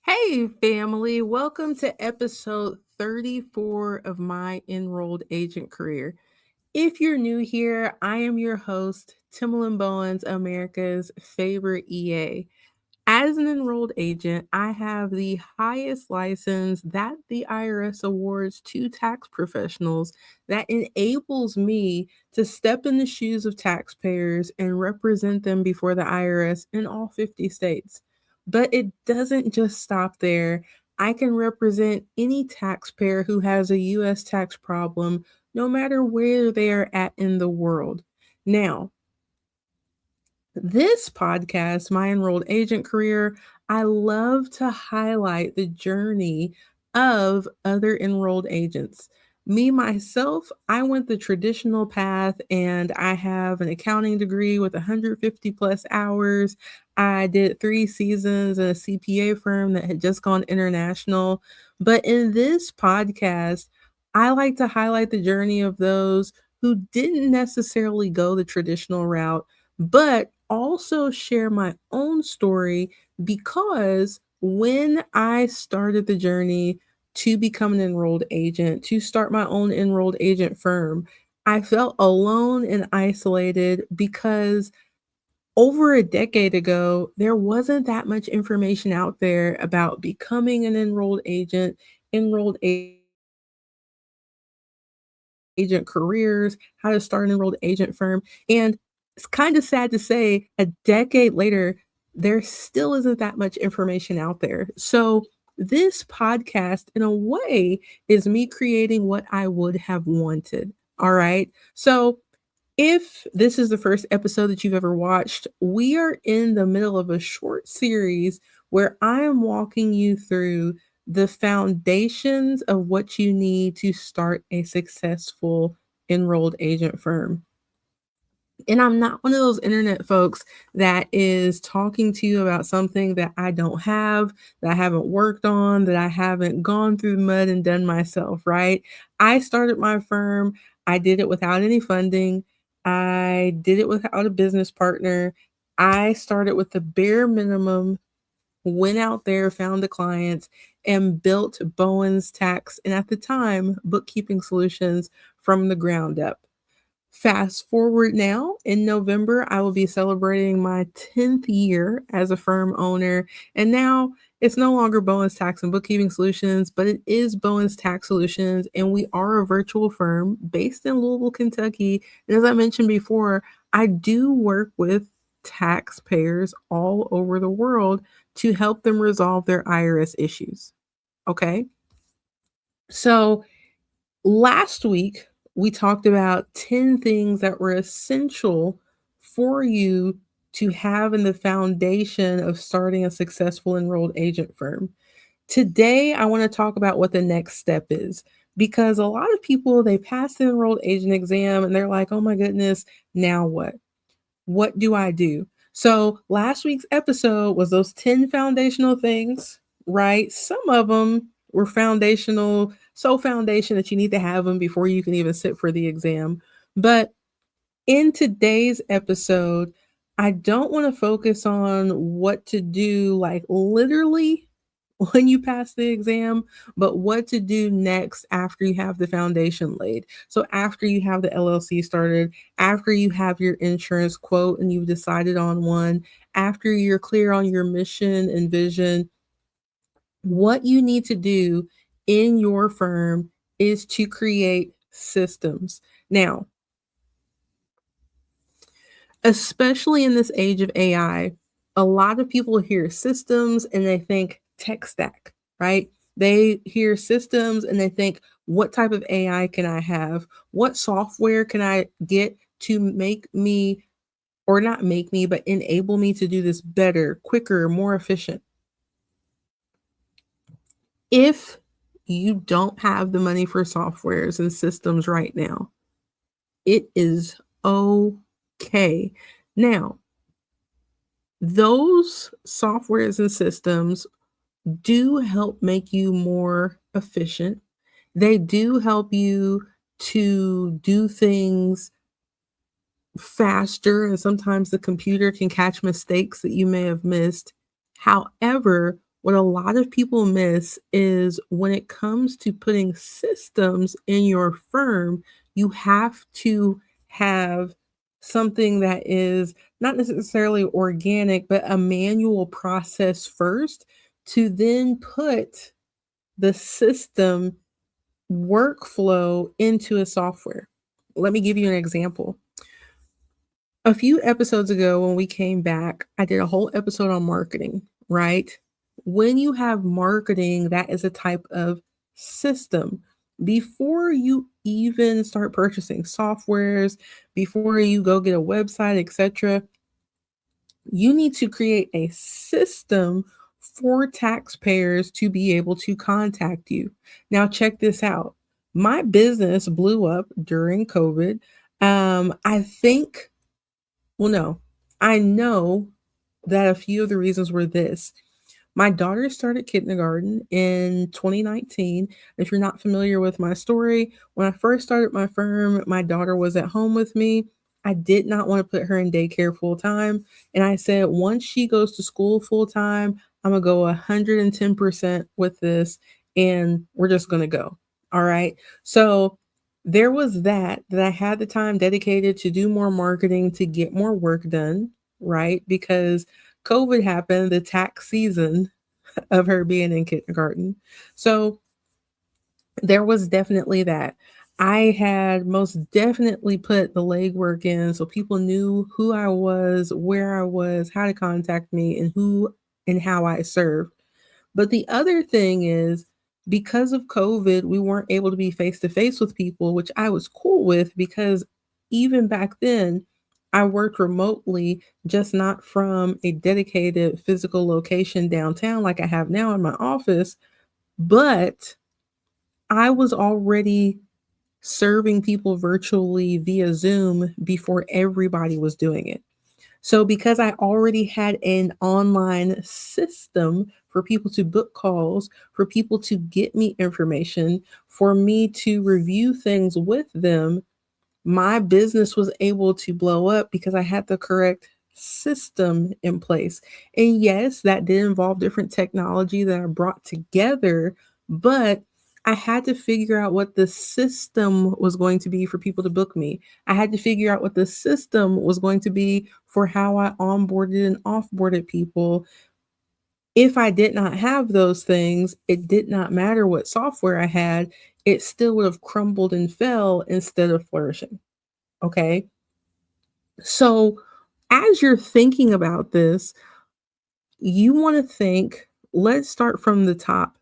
Hey, family, welcome to episode 34 of my Enrolled Agent career. If you're new here, I am your host, Timalyn Bowens, America's favorite EA. As an enrolled agent, I have the highest license that the IRS awards to tax professionals that enables me to step in the shoes of taxpayers and represent them before the IRS in all 50 states. But it doesn't just stop there. I can represent any taxpayer who has a US tax problem, no matter where they are at in the world. Now, this podcast, My Enrolled Agent Career, I love to highlight the journey of other enrolled agents. Me, myself, I went the traditional path and I have an accounting degree with 150 plus hours. I did 3 seasons in a CPA firm that had just gone international. But in this podcast, I like to highlight the journey of those who didn't necessarily go the traditional route but also share my own story because when I started the journey to become an enrolled agent, to start my own enrolled agent firm, I felt alone and isolated because over a decade ago, there wasn't that much information out there about becoming an enrolled agent, agent careers, how to start an enrolled agent firm. And it's kind of sad to say a decade later, there still isn't that much information out there. So, this podcast, in a way, is me creating what I would have wanted. All right. So, if this is the first episode that you've ever watched, we are in the middle of a short series where I am walking you through the foundations of what you need to start a successful enrolled agent firm. And I'm not one of those internet folks that is talking to you about something that I don't have, that I haven't worked on, that I haven't gone through the mud and done myself, right? I started my firm, I did it without any funding, I did it without a business partner. I started with the bare minimum, went out there, found the clients, and built Bowens tax and at the time, bookkeeping solutions from the ground up. Fast forward now, in November, I will be celebrating my 10th year as a firm owner. And now it's no longer Bowens Tax and Bookkeeping Solutions, but it is Bowens Tax Solutions. And we are a virtual firm based in Louisville, Kentucky. And as I mentioned before, I do work with taxpayers all over the world to help them resolve their IRS issues. Okay. So last week, we talked about 10 things that were essential for you to have in the foundation of starting a successful enrolled agent firm. Today, I want to talk about what the next step is because a lot of people they pass the enrolled agent exam and they're like, "Oh my goodness, now what? What do I do?" So, last week's episode was those 10 foundational things, right? Some of them were foundational, so foundation that you need to have them before you can even sit for the exam. But in today's episode, I don't want to focus on what to do, like literally when you pass the exam, but what to do next after you have the foundation laid. So, after you have the LLC started, after you have your insurance quote and you've decided on one, after you're clear on your mission and vision, what you need to do in your firm is to create systems. Now, especially in this age of AI, a lot of people hear systems and they think tech stack, right? They hear systems and they think, what type of AI can I have? What software can I get to make me, or not make me, but enable me to do this better, quicker, more efficient? If you don't have the money for softwares and systems right now, it is okay. Now, those softwares and systems do help make you more efficient. They do help you to do things faster, and sometimes the computer can catch mistakes that you may have missed. However, What a lot of people miss is when it comes to putting systems in your firm, you have to have something that is not necessarily organic, but a manual process first to then put the system workflow into a software. Let me give you an example. A few episodes ago, when we came back, I did a whole episode on marketing, right? When you have marketing, that is a type of system. Before you even start purchasing softwares, before you go get a website, etc., you need to create a system for taxpayers to be able to contact you. Now, check this out. My business blew up during COVID. I think, well, no, I know that a few of the reasons were this. My daughter started kindergarten in 2019. If you're not familiar with my story, when I first started my firm, my daughter was at home with me. I did not want to put her in daycare full time. And I said, once she goes to school full time, I'm going to go 110% with this and we're just going to go. All right. So there was that I had the time dedicated to do more marketing, to get more work done, right? Because COVID happened, the tax season of her being in kindergarten. So there was definitely that. I had most definitely put the legwork in so people knew who I was, where I was, how to contact me, and who and how I served. But the other thing is, because of COVID, we weren't able to be face to face with people, which I was cool with because even back then, I worked remotely, just not from a dedicated physical location downtown like I have now in my office. But I was already serving people virtually via Zoom before everybody was doing it. So because I already had an online system for people to book calls, for people to get me information, for me to review things with them, my business was able to blow up because I had the correct system in place. And yes, that did involve different technology that I brought together, but I had to figure out what the system was going to be for people to book me. I had to figure out what the system was going to be for how I onboarded and offboarded people. If I did not have those things, it did not matter what software I had, it still would have crumbled and fell instead of flourishing. Okay. So, as you're thinking about this, you want to think, let's start from the top.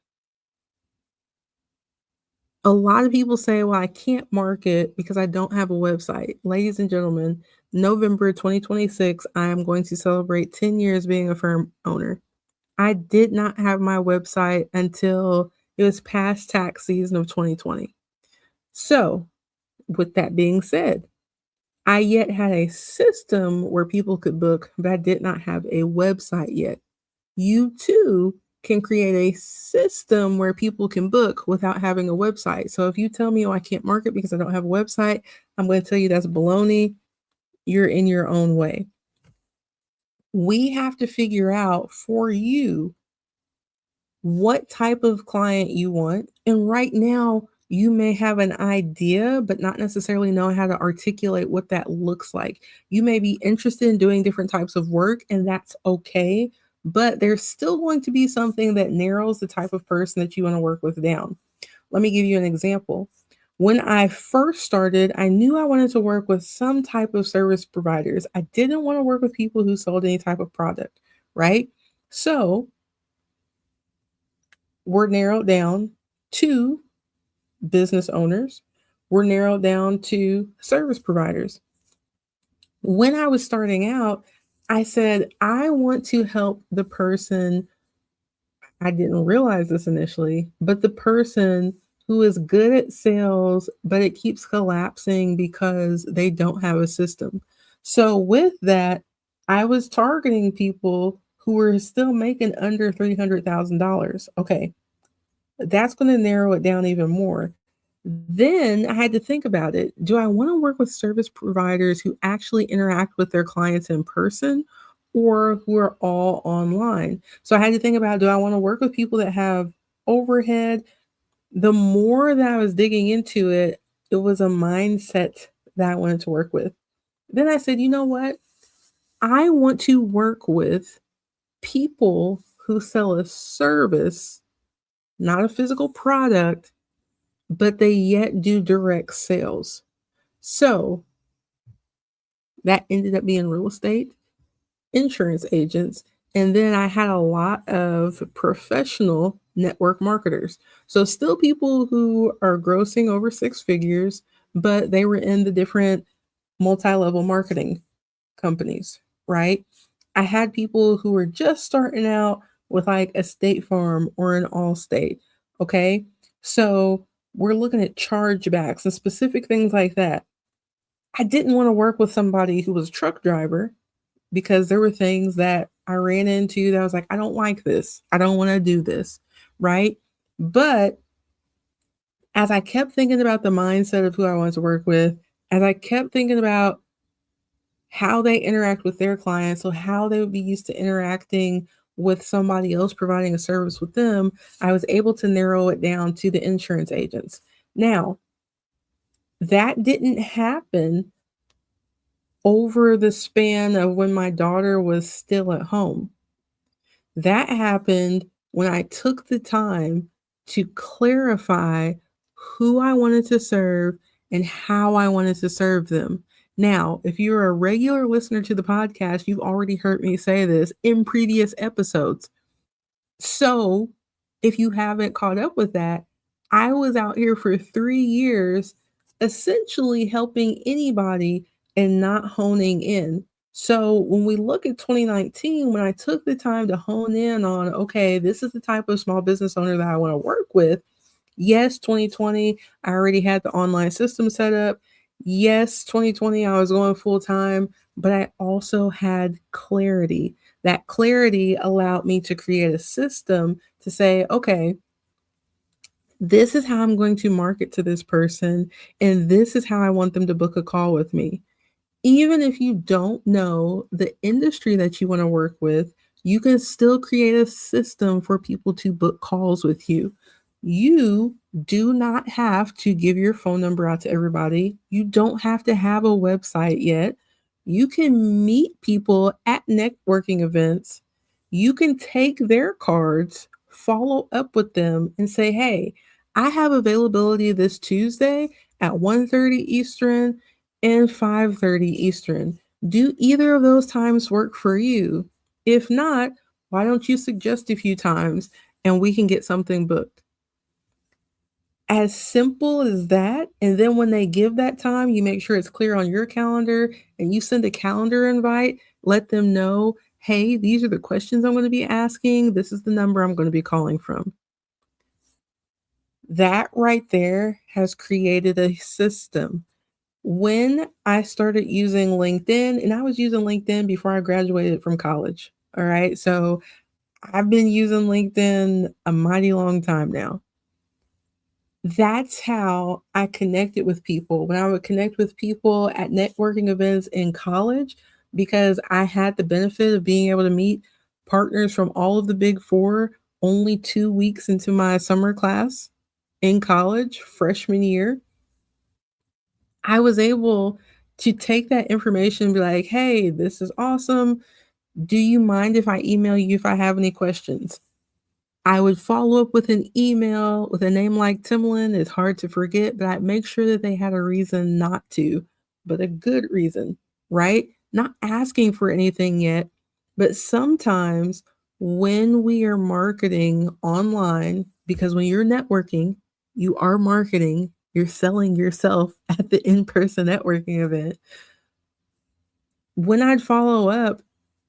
A lot of people say, well, I can't market because I don't have a website. Ladies and gentlemen, November 2026, I am going to celebrate 10 years being a firm owner. I did not have my website until it was past tax season of 2020. So, with that being said, I yet had a system where people could book, but I did not have a website yet. You too can create a system where people can book without having a website. So if you tell me, oh, I can't market because I don't have a website, I'm going to tell you that's baloney. You're in your own way. We have to figure out for you what type of client you want. And right now, you may have an idea, but not necessarily know how to articulate what that looks like. You may be interested in doing different types of work, and that's okay. But there's still going to be something that narrows the type of person that you want to work with down. Let me give you an example. When I first started, I knew I wanted to work with some type of service providers. I didn't want to work with people who sold any type of product, right? So we're narrowed down to business owners. We're narrowed down to service providers. When I was starting out, I said, I want to help the person. I didn't realize this initially, but the person who is good at sales, but it keeps collapsing because they don't have a system. So, with that, I was targeting people who were still making under $300,000. Okay, that's going to narrow it down even more. Then I had to think about it. Do I want to work with service providers who actually interact with their clients in person? or who are all online. So I had to think about, do I want to work with people that have overhead? The more that I was digging into it, it was a mindset that I wanted to work with. Then I said, you know what? I want to work with people who sell a service, not a physical product, but they yet do direct sales. So that ended up being real estate, insurance agents, and then I had a lot of professional network marketers. So still people who are grossing over six figures, but they were in the different multi-level marketing companies, right? I had people who were just starting out with like a State Farm or an Allstate. Okay. So we're looking at chargebacks and specific things like that. I didn't want to work with somebody who was a truck driver because there were things that I ran into that I was like, I don't like this. I don't want to do this. Right. But as I kept thinking about the mindset of who I wanted to work with, as I kept thinking about how they interact with their clients, so how they would be used to interacting with somebody else providing a service with them, I was able to narrow it down to the insurance agents. Now, that didn't happen over the span of when my daughter was still at home. That happened when I took the time to clarify who I wanted to serve and how I wanted to serve them. Now, if you're a regular listener to the podcast, you've already heard me say this in previous episodes. So, if you haven't caught up with that, I was out here for 3 years essentially helping anybody and not honing in. So, when we look at 2019, when I took the time to hone in on, okay, this is the type of small business owner that I want to work with. Yes, 2020, I already had the online system set up. Yes, 2020, I was going full time, but I also had clarity. That clarity allowed me to create a system to say, okay, this is how I'm going to market to this person, and this is how I want them to book a call with me. Even if you don't know the industry that you want to work with, you can still create a system for people to book calls with you. You do not have to give your phone number out to everybody. You don't have to have a website yet. You can meet people at networking events. You can take their cards, follow up with them, and say, hey, I have availability this Tuesday at 1:30 Eastern and 5:30 Eastern. Do either of those times work for you? If not, why don't you suggest a few times and we can get something booked? As simple as that. And then when they give that time, you make sure it's clear on your calendar and you send a calendar invite. Let them know, hey, these are the questions I'm going to be asking. This is the number I'm going to be calling from. That right there has created a system. When I started using LinkedIn, and I was using LinkedIn before I graduated from college. All right. So I've been using LinkedIn a mighty long time now. That's how I connected with people. When I would connect with people at networking events in college, because I had the benefit of being able to meet partners from all of the big four only 2 weeks into my summer class in college, freshman year. I was able to take that information and be like, hey, this is awesome. Do you mind if I email you if I have any questions? I would follow up with an email with a name like Timalyn. It's hard to forget, but I'd make sure that they had a reason not to, but a good reason, right? Not asking for anything yet, but sometimes when we are marketing online, because when you're networking, you are marketing, you're selling yourself at the in person networking event. When I'd follow up,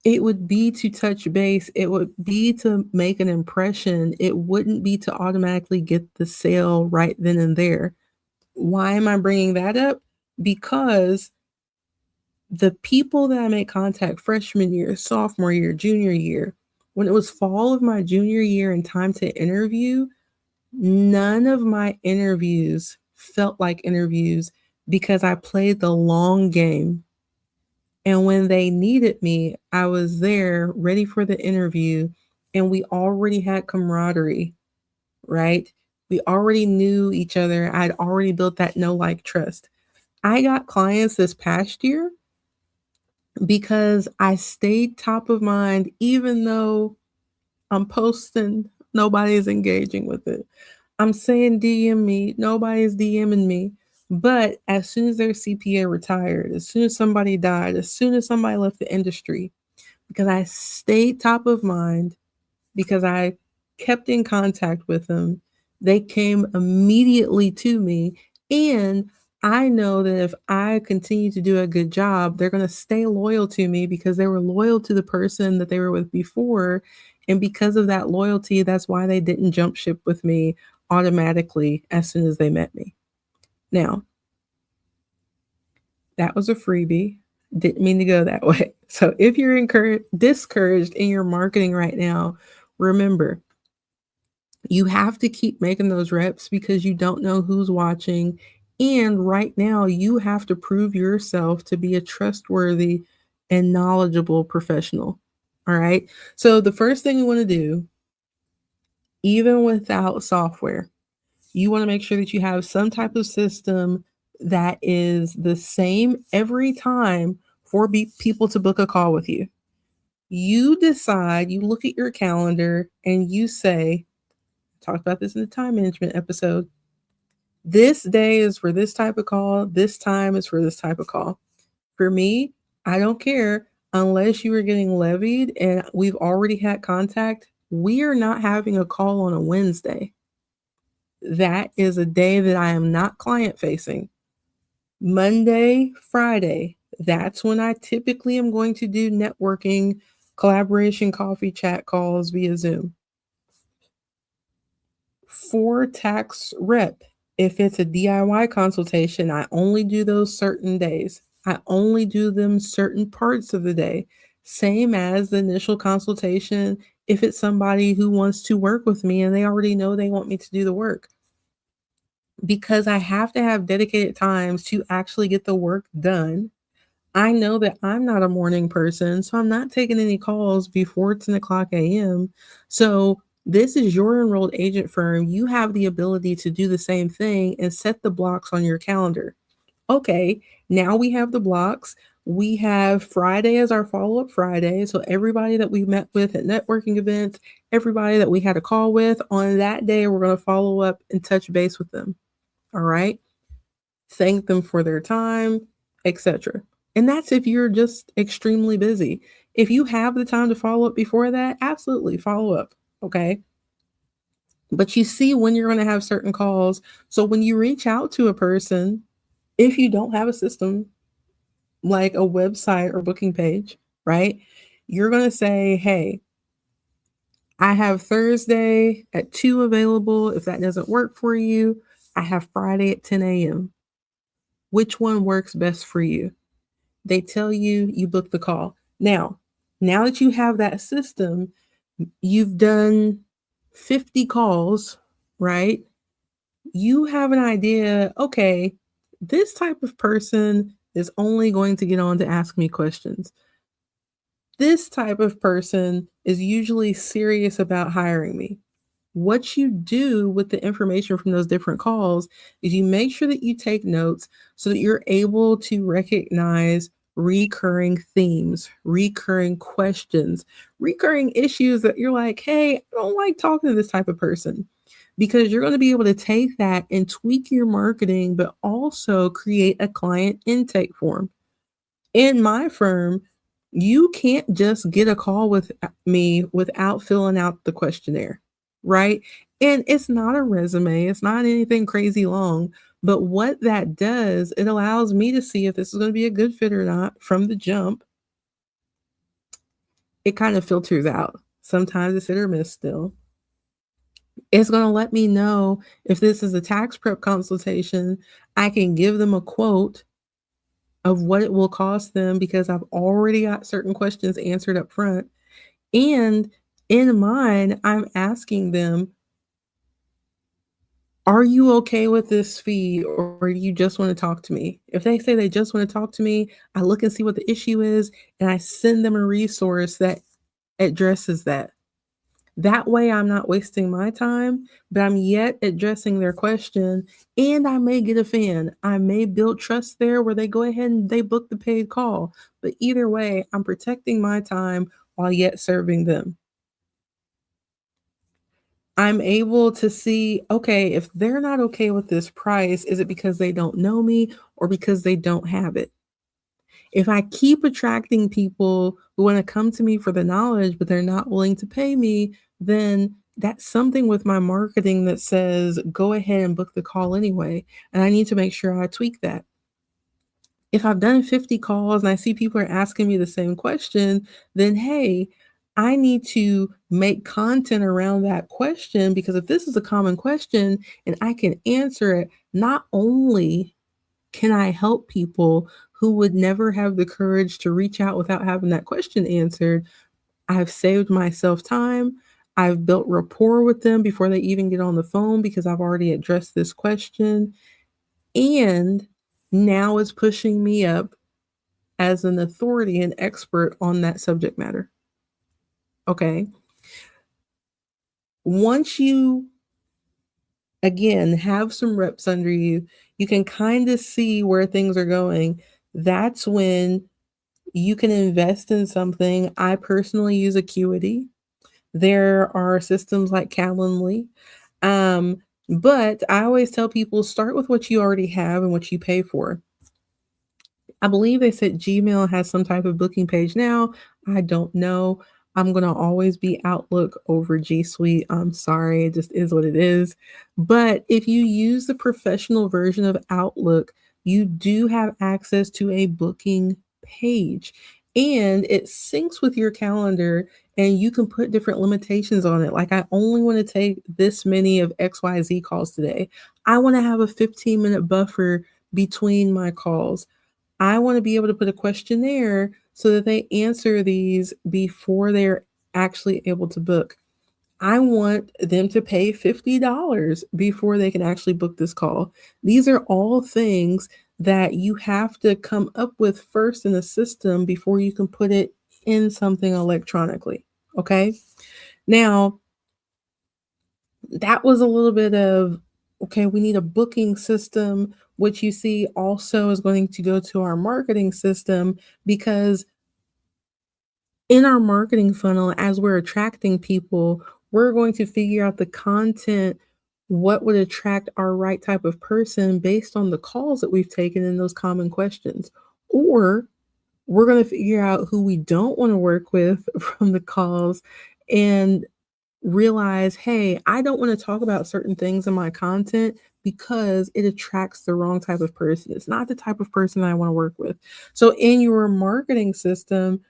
it would be to touch base. It would be to make an impression. It wouldn't be to automatically get the sale right then and there. Why am I bringing that up? Because the people that I made contact freshman year, sophomore year, junior year, when it was fall of my junior year and time to interview, none of my interviews felt like interviews because I played the long game. And when they needed me, I was there ready for the interview, and we already had camaraderie, right? We already knew each other. I'd already built that know, like, trust. I got clients this past year because I stayed top of mind, even though I'm posting, nobody's engaging with it. I'm saying DM me, nobody's DMing me. But as soon as their CPA retired, as soon as somebody died, as soon as somebody left the industry, because I stayed top of mind, because I kept in contact with them. They came immediately to me. And I know that if I continue to do a good job, they're going to stay loyal to me because they were loyal to the person that they were with before. And because of that loyalty, that's why they didn't jump ship with me automatically as soon as they met me. Now, that was a freebie. Didn't mean to go that way. So if you're discouraged in your marketing right now, remember, you have to keep making those reps because you don't know who's watching. And right now, you have to prove yourself to be a trustworthy and knowledgeable professional. All right. So, the first thing you want to do, even without software, you want to make sure that you have some type of system that is the same every time for people to book a call with you. You decide, you look at your calendar and you say, talked about this in the time management episode. This day is for this type of call. This time is for this type of call. For me, I don't care unless you are getting levied and we've already had contact. We are not having a call on a Wednesday. That is a day that I am not client facing. Monday, Friday, that's when I typically am going to do networking, collaboration, coffee chat calls via Zoom. For tax rep, if it's a DIY consultation, I only do those certain days. I only do them certain parts of the day. Same as the initial consultation, if it's somebody who wants to work with me and they already know they want me to do the work. Because I have to have dedicated times to actually get the work done. I know that I'm not a morning person, so I'm not taking any calls before 10 o'clock a.m. So this is your enrolled agent firm. You have the ability to do the same thing and set the blocks on your calendar. Okay, now we have the blocks. We have Friday as our follow up Friday. So everybody that we met with at networking events, everybody that we had a call with on that day, we're going to follow up and touch base with them. All right. Thank them for their time, etc. And that's if you're just extremely busy. If you have the time to follow up before that, absolutely follow up. Okay. But you see when you're going to have certain calls. So when you reach out to a person, if you don't have a system like a website or booking page, right? You're going to say, hey, I have Thursday at 2 available. If that doesn't work for you, I have Friday at 10 a.m. Which one works best for you? They tell you, you book the call. Now that you have that system, you've done 50 calls, right? You have an idea, okay, this type of person is only going to get on to ask me questions. This type of person is usually serious about hiring me. What you do with the information from those different calls is you make sure that you take notes so that you're able to recognize recurring themes, recurring questions, recurring issues that you're like, hey, I don't like talking to this type of person. Because you're going to be able to take that and tweak your marketing, but also create a client intake form. In my firm, you can't just get a call with me without filling out the questionnaire, right? And it's not a resume, it's not anything crazy long. But what that does, it allows me to see if this is going to be a good fit or not from the jump. It kind of filters out. Sometimes it's hit or miss still. It's going to let me know if this is a tax prep consultation. I can give them a quote of what it will cost them because I've already got certain questions answered up front. And in mine, I'm asking them, Are you okay with this fee or do you just want to talk to me? If they say they just want to talk to me, I look and see what the issue is and I send them a resource that addresses that. That way I'm not wasting my time, but I'm yet addressing their question and I may get a fan. I may build trust there where they go ahead and they book the paid call. But either way, I'm protecting my time while yet serving them. I'm able to see, okay, if they're not okay with this price, is it because they don't know me or because they don't have it? If I keep attracting people who want to come to me for the knowledge, but they're not willing to pay me, then that's something with my marketing that says, go ahead and book the call anyway. And I need to make sure I tweak that. If I've done 50 calls and I see people are asking me the same question, then hey, I need to make content around that question because if this is a common question and I can answer it, not only can I help people who would never have the courage to reach out without having that question answered, I've saved myself time. I've built rapport with them before they even get on the phone because I've already addressed this question. And now it's pushing me up as an authority and expert on that subject matter. Okay. Once you, again, have some reps under you, you can kind of see where things are going. That's when you can invest in something. I personally use Acuity. There are systems like Calendly. Um, but I always tell people start with what you already have and what you pay for. I believe they said Gmail has some type of booking page now. I don't know. I'm going to always be Outlook over G Suite. I'm sorry, it just is what it is. But if you use the professional version of Outlook, you do have access to a booking page and it syncs with your calendar and you can put different limitations on it. Like, I only want to take this many of XYZ calls today. I want to have a 15-minute buffer between my calls. I want to be able to put a questionnaire so that they answer these before they're actually able to book. I want them to pay $50 before they can actually book this call. These are all things that you have to come up with first in the system before you can put it in something electronically. Okay. Now, that was a little bit of, okay, we need a booking system, which you see also is going to go to our marketing system because in our marketing funnel, as we're attracting people, we're going to figure out the content, what would attract our right type of person based on the calls that we've taken in those common questions. Or we're going to figure out who we don't want to work with from the calls and realize, hey, I don't want to talk about certain things in my content because it attracts the wrong type of person. It's not the type of person I want to work with. So, in your marketing system,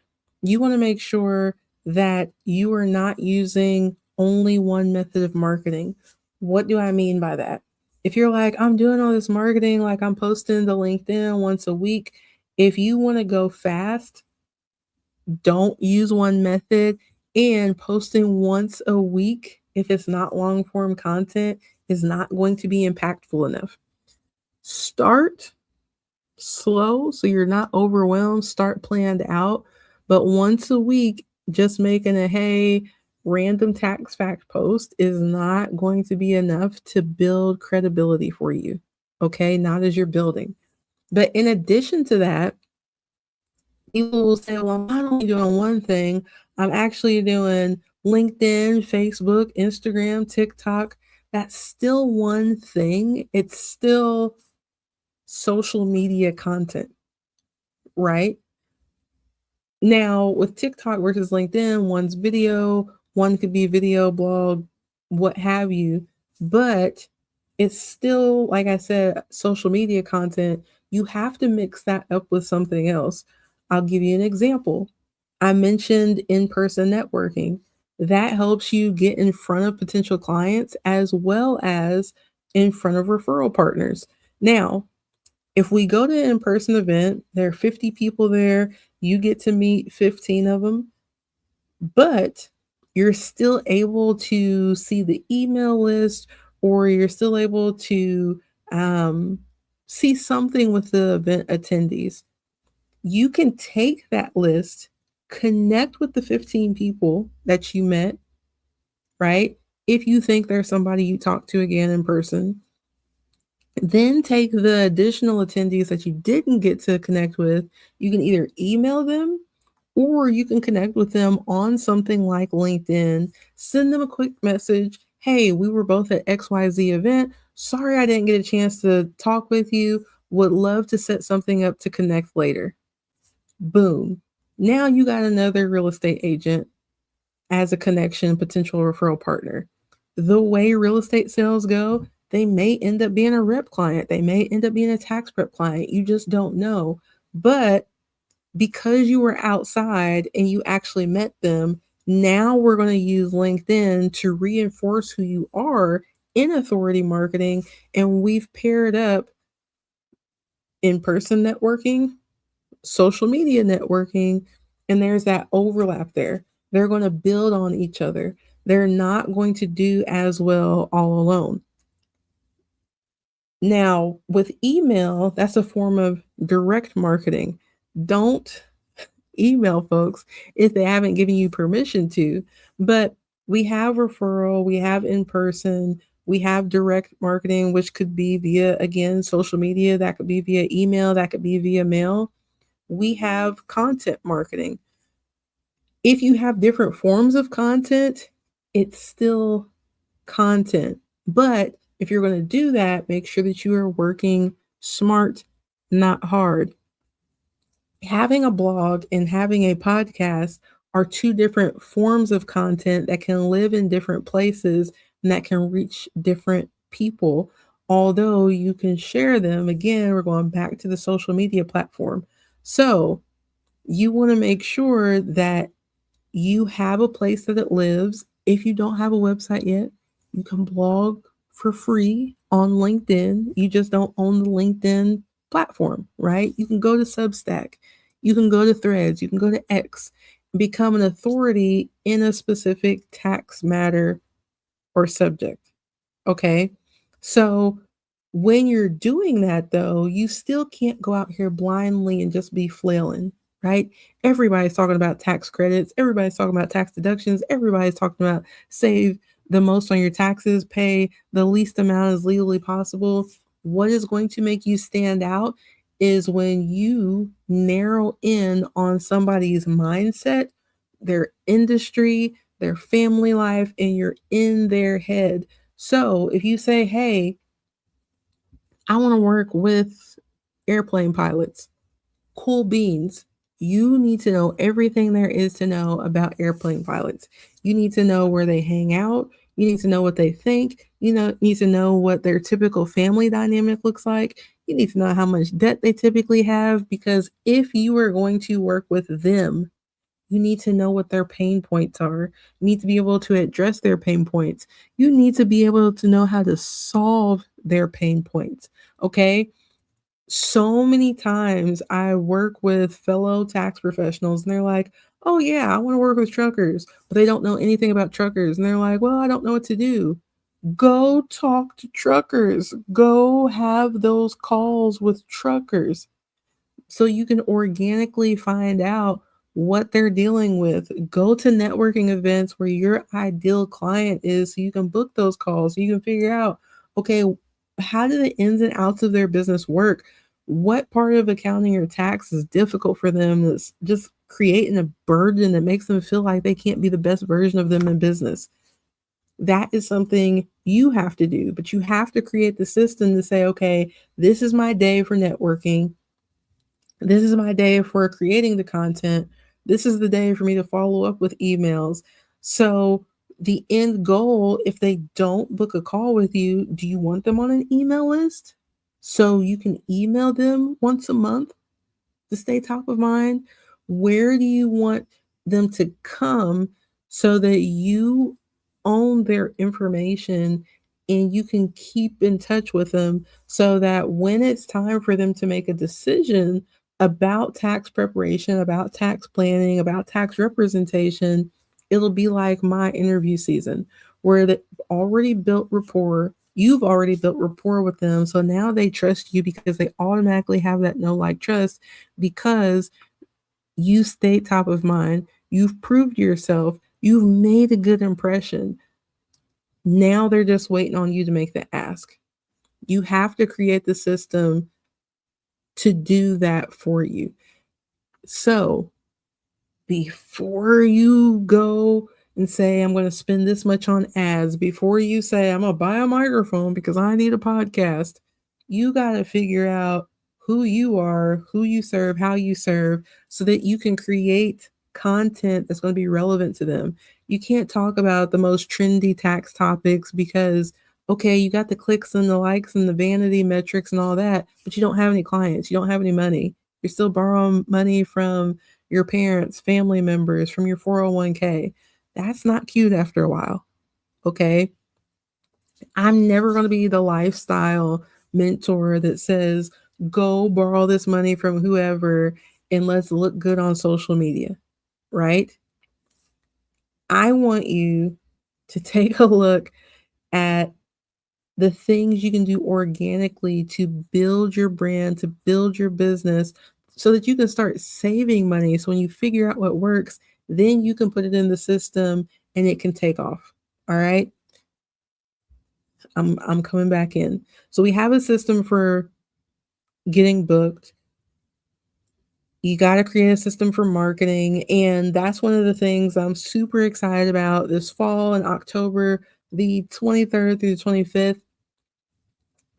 you want to make sure that you are not using only one method of marketing. What do I mean by that? If you're like, I'm doing all this marketing, like I'm posting to LinkedIn once a week, if you want to go fast, don't use one method, and posting once a week, if it's not long form content, is not going to be impactful enough. Start slow so you're not overwhelmed, start planned out, but once a week, just making a hey, random tax fact post is not going to be enough to build credibility for you. Okay, not as you're building. But in addition to that, people will say, well, I'm not only doing one thing, I'm actually doing LinkedIn, Facebook, Instagram, TikTok. That's still one thing. It's still social media content, right? Now, with TikTok versus LinkedIn, one's video, one could be video, blog, what have you, but it's still, like I said, social media content. You have to mix that up with something else. I'll give you an example. I mentioned in person networking. That helps you get in front of potential clients as well as in front of referral partners. Now, if we go to an in-person event, there are 50 people there, you get to meet 15 of them, but you're still able to see the email list, or you're still able to um, see something with the event attendees, you can take that list, connect with the 15 people that you met, right? If you think there's somebody you talk to again in person, then take the additional attendees that you didn't get to connect with. You can either email them or you can connect with them on something like LinkedIn. Send them a quick message. Hey, we were both at XYZ event. Sorry I didn't get a chance to talk with you. Would love to set something up to connect later. Boom. Now you got another real estate agent as a connection, potential referral partner. The way real estate sales go, they may end up being a rep client. They may end up being a tax prep client. You just don't know. But because you were outside and you actually met them, now we're going to use LinkedIn to reinforce who you are in authority marketing. And we've paired up in person networking, social media networking, and there's that overlap there. They're going to build on each other. They're not going to do as well all alone. Now, with email, that's a form of direct marketing. Don't email folks if they haven't given you permission to. But we have referral, we have in person, we have direct marketing, which could be via, again, social media, that could be via email, that could be via mail. We have content marketing. If you have different forms of content, it's still content. But if you're going to do that, make sure that you are working smart, not hard. Having a blog and having a podcast are two different forms of content that can live in different places and that can reach different people. Although you can share them, again, we're going back to the social media platform. So you want to make sure that you have a place that it lives. If you don't have a website yet, you can blog for free on LinkedIn. You just don't own the LinkedIn platform, right? You can go to Substack, you can go to Threads, you can go to X, become an authority in a specific tax matter or subject. Okay. So when you're doing that, though, you still can't go out here blindly and just be flailing, right? Everybody's talking about tax credits. Everybody's talking about tax deductions. Everybody's talking about save the most on your taxes, pay the least amount as legally possible. What is going to make you stand out is when you narrow in on somebody's mindset, their industry, their family life, and you're in their head. So if you say, hey, I want to work with airplane pilots, cool beans. You need to know everything there is to know about airplane pilots. You need to know where they hang out. You need to know what they think. Need to know what their typical family dynamic looks like. You need to know how much debt they typically have, because if you are going to work with them, you need to know what their pain points are. You need to be able to address their pain points. You need to be able to know how to solve their pain points. Okay. So many times I work with fellow tax professionals and they're like, oh, yeah, I want to work with truckers, but they don't know anything about truckers. And they're like, well, I don't know what to do. Go talk to truckers. Go have those calls with truckers so you can organically find out what they're dealing with. Go to networking events where your ideal client is so you can book those calls. So you can figure out, okay, how do the ins and outs of their business work? What part of accounting or tax is difficult for them that's just creating a burden that makes them feel like they can't be the best version of them in business? That is something you have to do, but you have to create the system to say, okay, this is my day for networking. This is my day for creating the content. This is the day for me to follow up with emails. So, the end goal, if they don't book a call with you, do you want them on an email list so you can email them once a month to stay top of mind? Where do you want them to come so that you own their information and you can keep in touch with them so that when it's time for them to make a decision about tax preparation, about tax planning, about tax representation, it'll be like my interview season where they've already built rapport, You've already built rapport with them. So now they trust you because they automatically have that know, like, trust because you stay top of mind. You've proved yourself. You've made a good impression. Now they're just waiting on you to make the ask. You have to create the system to do that for you. So before you go and say, I'm going to spend this much on ads, before you say, I'm going to buy a microphone because I need a podcast, you got to figure out who you are, who you serve, how you serve, so that you can create content that's going to be relevant to them. You can't talk about the most trendy tax topics because, okay, you got the clicks and the likes and the vanity metrics and all that, but you don't have any clients, you don't have any money. You're still borrowing money from your parents, family members, from your 401k. That's not cute after a while. Okay. I'm never going to be the lifestyle mentor that says, go borrow this money from whoever and let's look good on social media. Right. I want you to take a look at the things you can do organically to build your brand, to build your business so that you can start saving money. So when you figure out what works, then you can put it in the system and it can take off. All right. I'm coming back in. So we have a system for getting booked. You got to create a system for marketing. And that's one of the things I'm super excited about this fall in October, the 23rd through the 25th.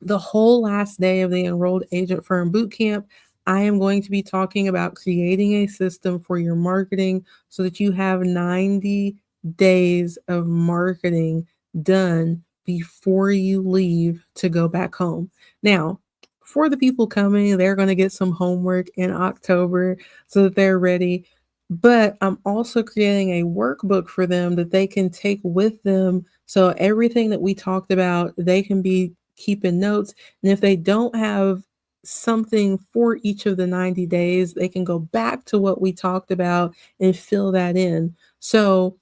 The whole last day of the Enrolled Agent Firm Bootcamp, I am going to be talking about creating a system for your marketing so that you have 90 days of marketing done before you leave to go back home. Now, for the people coming, they're going to get some homework in October so that they're ready. But I'm also creating a workbook for them that they can take with them. So everything that we talked about, they can be keeping notes. And if they don't have something for each of the 90 days, they can go back to what we talked about and fill that in. So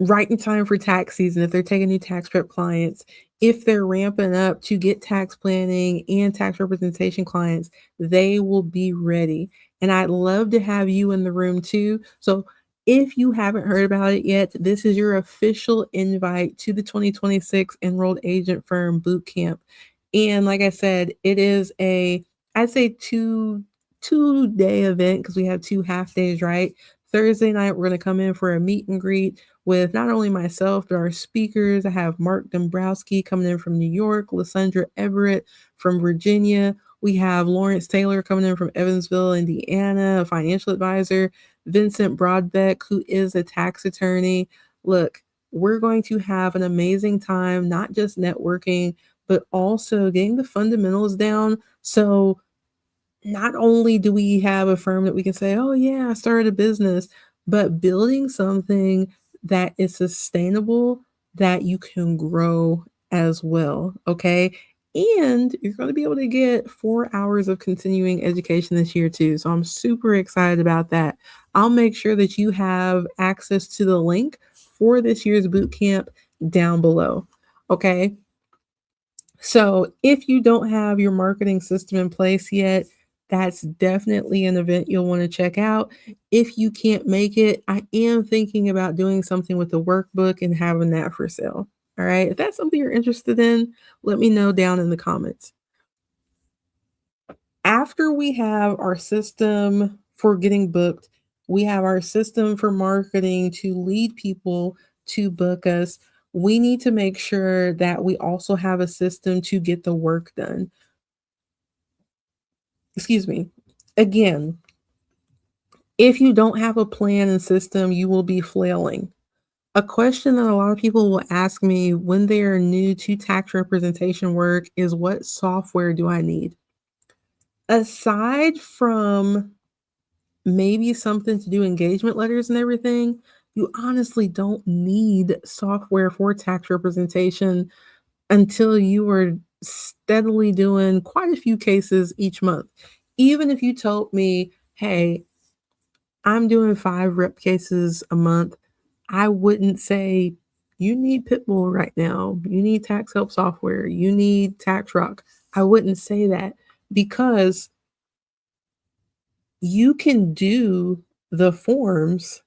right in time for tax season, if they're taking new tax prep clients, if they're ramping up to get tax planning and tax representation clients, they will be ready. And I'd love to have you in the room too. So if you haven't heard about it yet, this is your official invite to the 2026 Enrolled Agent Firm Bootcamp. And like I said, it is I'd say two-day event because we have 2 half days, right? Thursday night, we're going to come in for a meet and greet with not only myself, but our speakers. I have Mark Dombrowski coming in from New York, Lysandra Everett from Virginia. We have Lawrence Taylor coming in from Evansville, Indiana, a financial advisor, Vincent Broadbeck, who is a tax attorney. Look, we're going to have an amazing time, not just networking, but also getting the fundamentals down. So not only do we have a firm that we can say, oh, yeah, I started a business, but building something that is sustainable that you can grow as well. Okay. And you're going to be able to get 4 hours of continuing education this year, too. So I'm super excited about that. I'll make sure that you have access to the link for this year's boot camp down below. Okay. So if you don't have your marketing system in place yet, that's definitely an event you'll want to check out. If you can't make it, I am thinking about doing something with the workbook and having that for sale. All right. If that's something you're interested in, let me know down in the comments. After we have our system for getting booked, we have our system for marketing to lead people to book us. We need to make sure that we also have a system to get the work done. Excuse me. Again, if you don't have a plan and system, you will be flailing. A question that a lot of people will ask me when they are new to tax representation work is, what software do I need? Aside from maybe something to do engagement letters and everything, you honestly don't need software for tax representation until you are steadily doing quite a few cases each month. Even if you told me, hey, I'm doing 5 rep cases a month, I wouldn't say you need Pitbull right now. You need tax help software. You need Tax Rock. I wouldn't say that because you can do the forms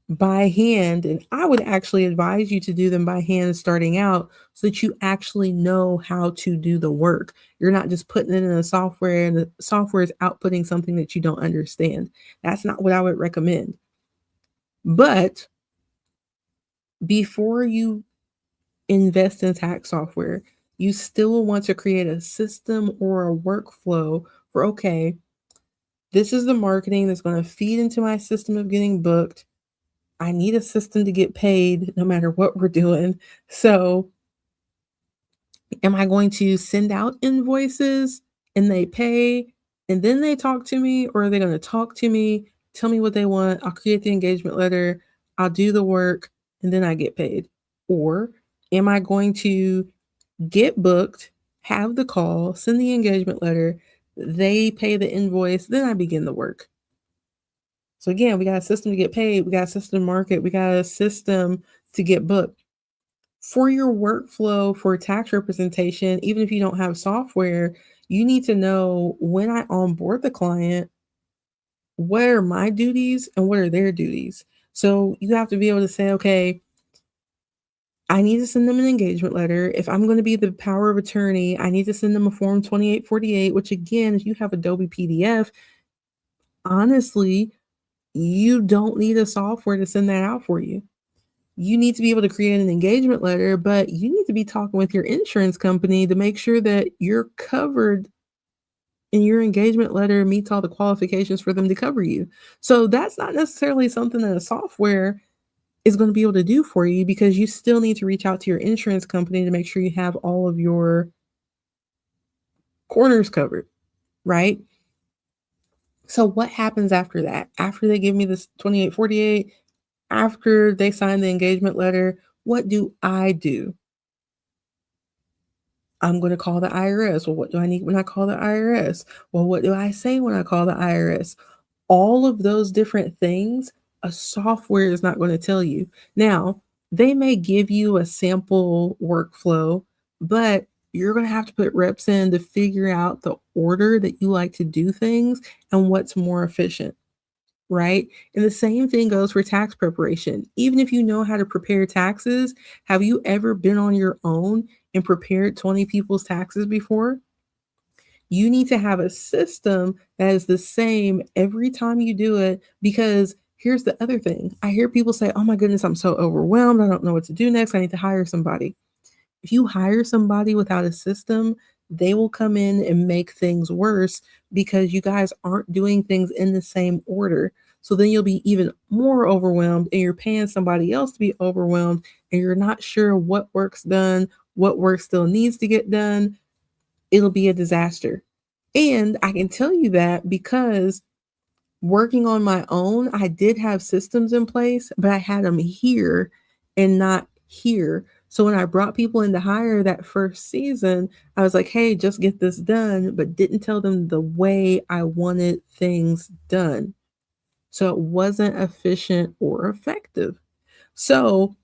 by hand, and I would actually advise you to do them by hand starting out so that you actually know how to do the work. You're not just putting it in a software and the software is outputting something that you don't understand. That's not what I would recommend. But before you invest in tax software, you still want to create a system or a workflow for, okay, this is the marketing that's going to feed into my system of getting booked. I need a system to get paid no matter what we're doing. So, am I going to send out invoices and they pay and then they talk to me, or are they going to talk to me, tell me what they want? I'll create the engagement letter, I'll do the work, and then I get paid. Or am I going to get booked, have the call, send the engagement letter, they pay the invoice, then I begin the work? So again, we got a system to get paid, we got a system to market, we got a system to get booked. For your workflow for tax representation, even if you don't have software, you need to know when I onboard the client, what are my duties and what are their duties. So you have to be able to say, okay, I need to send them an engagement letter. If I'm going to be the power of attorney, I need to send them a form 2848, which again, if you have Adobe PDF, honestly, you don't need a software to send that out for you. You need to be able to create an engagement letter, but you need to be talking with your insurance company to make sure that you're covered and your engagement letter meets all the qualifications for them to cover you. So that's not necessarily something that a software is going to be able to do for you, because you still need to reach out to your insurance company to make sure you have all of your corners covered, right? So what happens after that? After they give me this 2848, after they sign the engagement letter, what do I do? I'm going to call the IRS. Well, what do I need when I call the IRS? Well, what do I say when I call the IRS? All of those different things, a software is not going to tell you. Now, they may give you a sample workflow, but you're going to have to put reps in to figure out the order that you like to do things and what's more efficient, right? And the same thing goes for tax preparation. Even if you know how to prepare taxes, have you ever been on your own and prepared 20 people's taxes before? You need to have a system that is the same every time you do it, because here's the other thing. I hear people say, "Oh my goodness, I'm so overwhelmed. I don't know what to do next. I need to hire somebody." If you hire somebody without a system, they will come in and make things worse because you guys aren't doing things in the same order. So then you'll be even more overwhelmed and you're paying somebody else to be overwhelmed and you're not sure what work's done, what work still needs to get done. It'll be a disaster. And I can tell you that because working on my own, I did have systems in place, but I had them here and not here. So when I brought people in to hire that first season, I was like, hey, just get this done, but didn't tell them the way I wanted things done. So it wasn't efficient or effective. So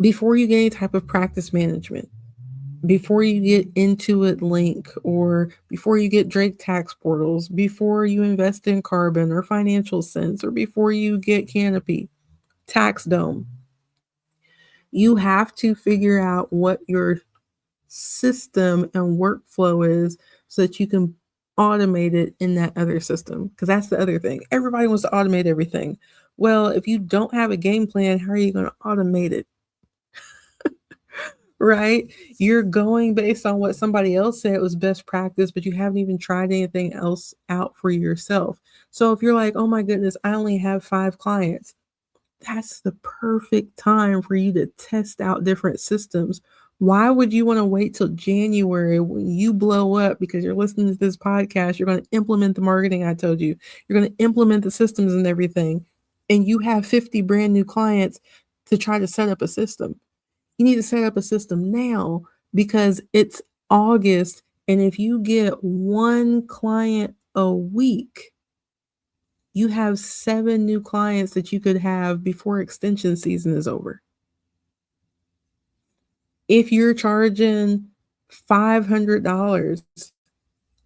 before you get any type of practice management, before you get Intuit Link, or before you get Drake tax portals, before you invest in Carbon or Financial Sense, or before you get Canopy, Tax Dome, you have to figure out what your system and workflow is so that you can automate it in that other system. Because that's the other thing. Everybody wants to automate everything. Well, if you don't have a game plan, how are you going to automate it? Right? You're going based on what somebody else said was best practice, but you haven't even tried anything else out for yourself. So if you're like, oh my goodness, I only have 5 clients, that's the perfect time for you to test out different systems. Why would you want to wait till January when you blow up because you're listening to this podcast? You're going to implement the marketing I told you, you're going to implement the systems and everything, and you have 50 brand new clients to try to set up a system. You need to set up a system now because it's August. And if you get one client a week, you have 7 new clients that you could have before extension season is over. If you're charging $500,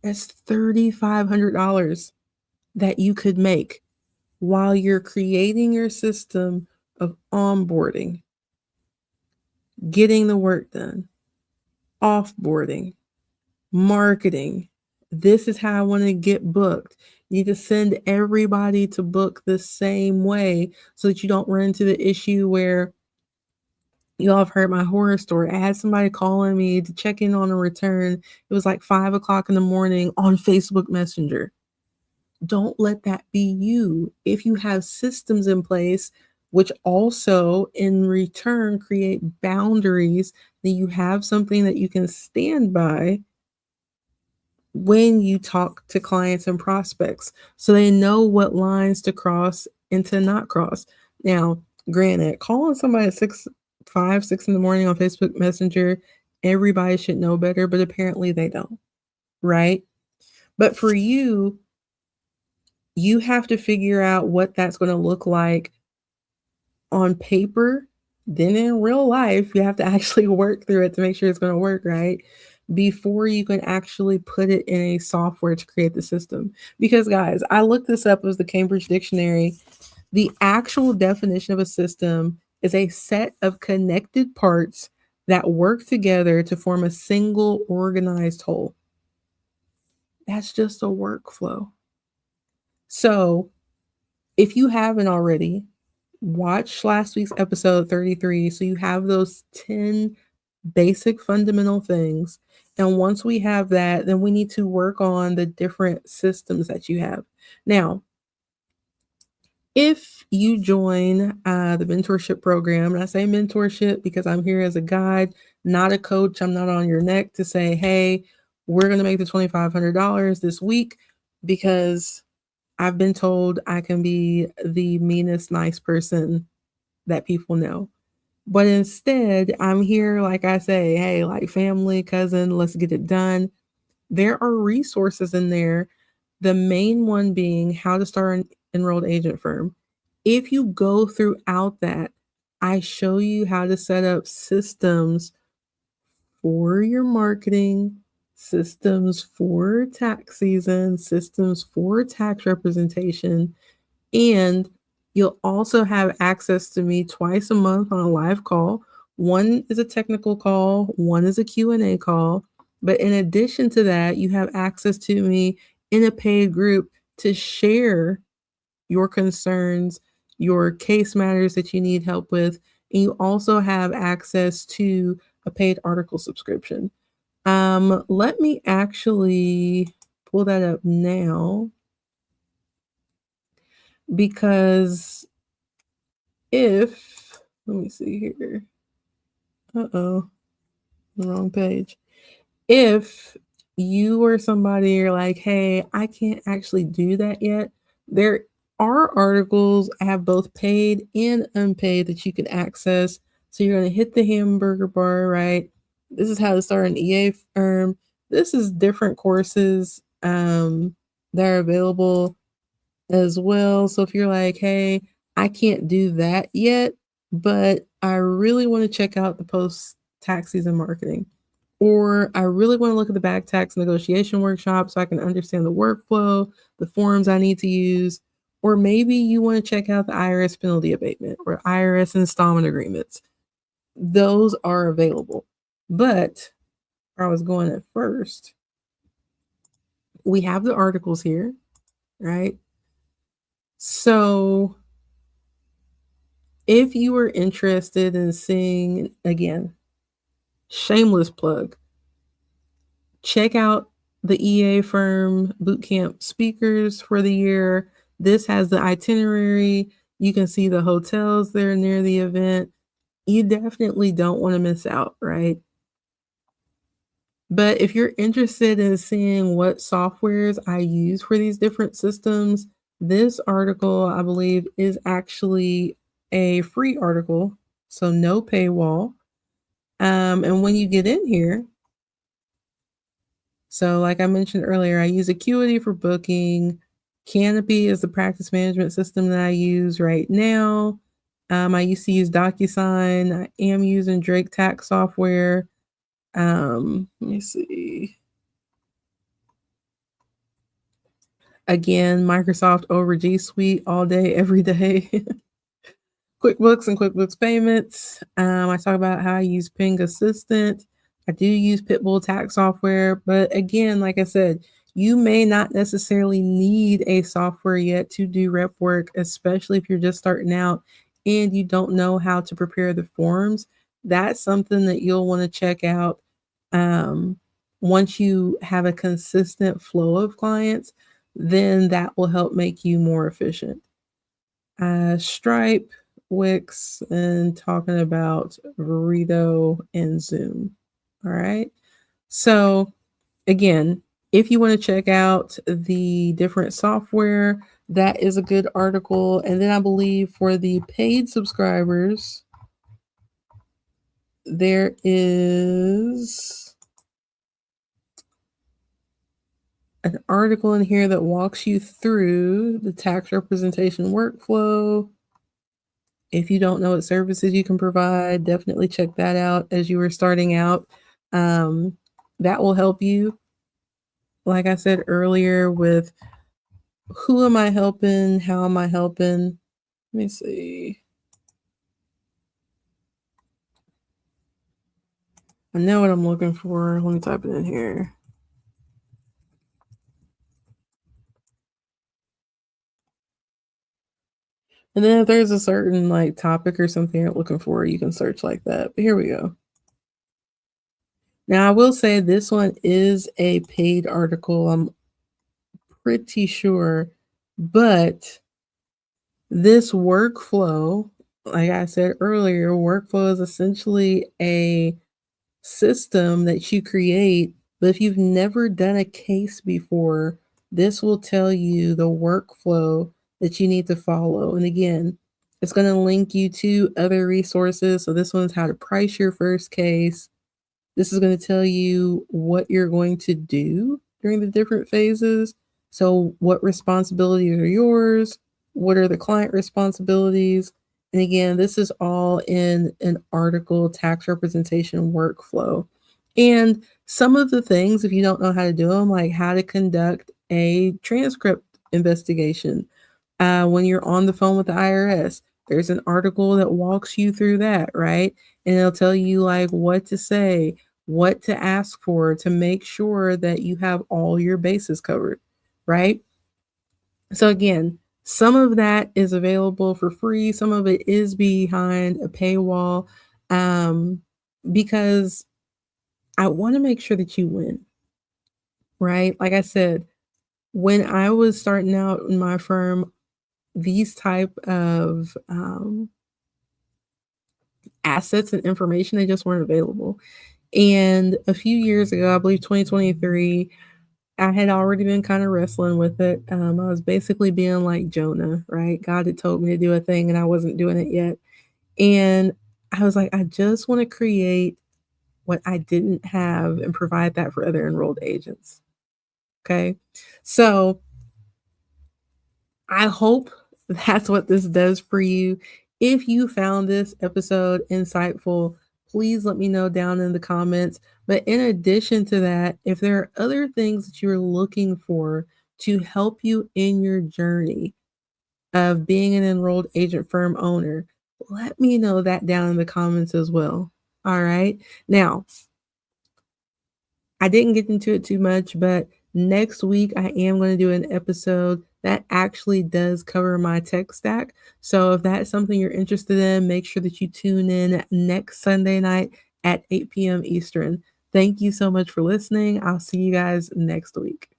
that's $3,500 that you could make while you're creating your system of onboarding, getting the work done, offboarding, marketing. This is how I want to get booked. You need to send everybody to book the same way so that you don't run into the issue where you all have heard my horror story. I had somebody calling me to check in on a return. It was like 5 o'clock in the morning on Facebook Messenger. Don't let that be you. If you have systems in place, which also in return create boundaries, then you have something that you can stand by when you talk to clients and prospects so they know what lines to cross and to not cross. Now, granted, calling somebody at 6 in the morning on Facebook Messenger, everybody should know better, but apparently they don't, right? But for you, you have to figure out what that's going to look like on paper. Then in real life, you have to actually work through it to make sure it's going to work, right? Before you can actually put it in a software to create the system. Because, guys, I looked this up as the Cambridge Dictionary. The actual definition of a system is a set of connected parts that work together to form a single organized whole. That's just a workflow. So, if you haven't already, watch last week's episode 33 so you have those 10 basic fundamental things. And once we have that, then we need to work on the different systems that you have. Now, if you join the mentorship program, and I say mentorship because I'm here as a guide, not a coach, I'm not on your neck to say, hey, we're going to make the $2,500 this week because I've been told I can be the meanest, nice person that people know. But instead, I'm here, like I say, hey, like family, cousin, let's get it done. There are resources in there. The main one being how to start an enrolled agent firm. If you go throughout that, I show you how to set up systems for your marketing, systems for tax season, systems for tax representation, and you'll also have access to me twice a month on a live call. One is a technical call, one is a Q&A call. But in addition to that, you have access to me in a paid group to share your concerns, your case matters that you need help with. And you also have access to a paid article subscription. Let me actually pull that up now because let me see here. Uh-oh, the wrong page. If you or somebody are like, hey, I can't actually do that yet, there are articles I have both paid and unpaid that you can access. So you're going to hit the hamburger bar, right? This is how to start an EA firm. This is different courses that are available as well. So if you're like, hey, I can't do that yet, but I really want to check out the post tax season marketing, or I really want to look at the back tax negotiation workshop so I can understand the workflow, the forms I need to use, or maybe you want to check out the IRS penalty abatement or IRS installment agreements. Those are available. But where I was going at first, we have the articles here, right? So if you are interested in seeing, again, shameless plug, check out the EA Firm Bootcamp speakers for the year. This has the itinerary. You can see the hotels there near the event. You definitely don't want to miss out, right? But if you're interested in seeing what softwares I use for these different systems, this article, I believe, is actually a free article, so no paywall. And when you get in here, so like I mentioned earlier, I use Acuity for booking. Canopy is the practice management system that I use right now. I used to use DocuSign. I am using Drake tax software. Let me see. Again, Microsoft over G Suite all day, every day. QuickBooks and QuickBooks Payments. I talk about how I use Ping Assistant. I do use Pitbull tax software, but again, like I said, you may not necessarily need a software yet to do rep work, especially if you're just starting out and you don't know how to prepare the forms. That's something that you'll want to check out um, once you have a consistent flow of clients, then that will help make you more efficient. Stripe, Wix, and talking about Burrito and Zoom. All right. So, again, if you want to check out the different software, that is a good article. And then I believe for the paid subscribers, there is an article in here that walks you through the tax representation workflow. If you don't know what services you can provide, definitely check that out as you were starting out. Um, that will help you, like I said earlier, with who am I helping? How am I helping? Let me see. I know what I'm looking for. Let me type it in here. And then if there's a certain like topic or something you're looking for, you can search like that. But here we go. Now I will say this one is a paid article. I'm pretty sure, but this workflow, like I said earlier, workflow is essentially a system that you create. But if you've never done a case before, this will tell you the workflow that you need to follow. And again, it's going to link you to other resources. So this one's how to price your first case. This is going to tell you what you're going to do during the different phases. So, what responsibilities are yours? What are the client responsibilities? And again, this is all in an article tax representation workflow. And some of the things, if you don't know how to do them, like how to conduct a transcript investigation, when you're on the phone with the IRS, there's an article that walks you through that, right? And it'll tell you like what to say, what to ask for to make sure that you have all your bases covered, right? So again, some of that is available for free, some of it is behind a paywall, um, because I want to make sure that you win, right? Like I said, when I was starting out in my firm, these type of assets and information, they just weren't available. And a few years ago, I believe 2023, I had already been kind of wrestling with it. I was basically being like Jonah, right? God had told me to do a thing and I wasn't doing it yet. And I was like, I just want to create what I didn't have and provide that for other enrolled agents. Okay. So I hope that's what this does for you. If you found this episode insightful, please let me know down in the comments. But in addition to that, if there are other things that you're looking for to help you in your journey of being an enrolled agent firm owner, let me know that down in the comments as well. All right. Now, I didn't get into it too much, but next week I am going to do an episode that actually does cover my tech stack. So if that's something you're interested in, make sure that you tune in next Sunday night at 8 p.m. Eastern. Thank you so much for listening. I'll see you guys next week.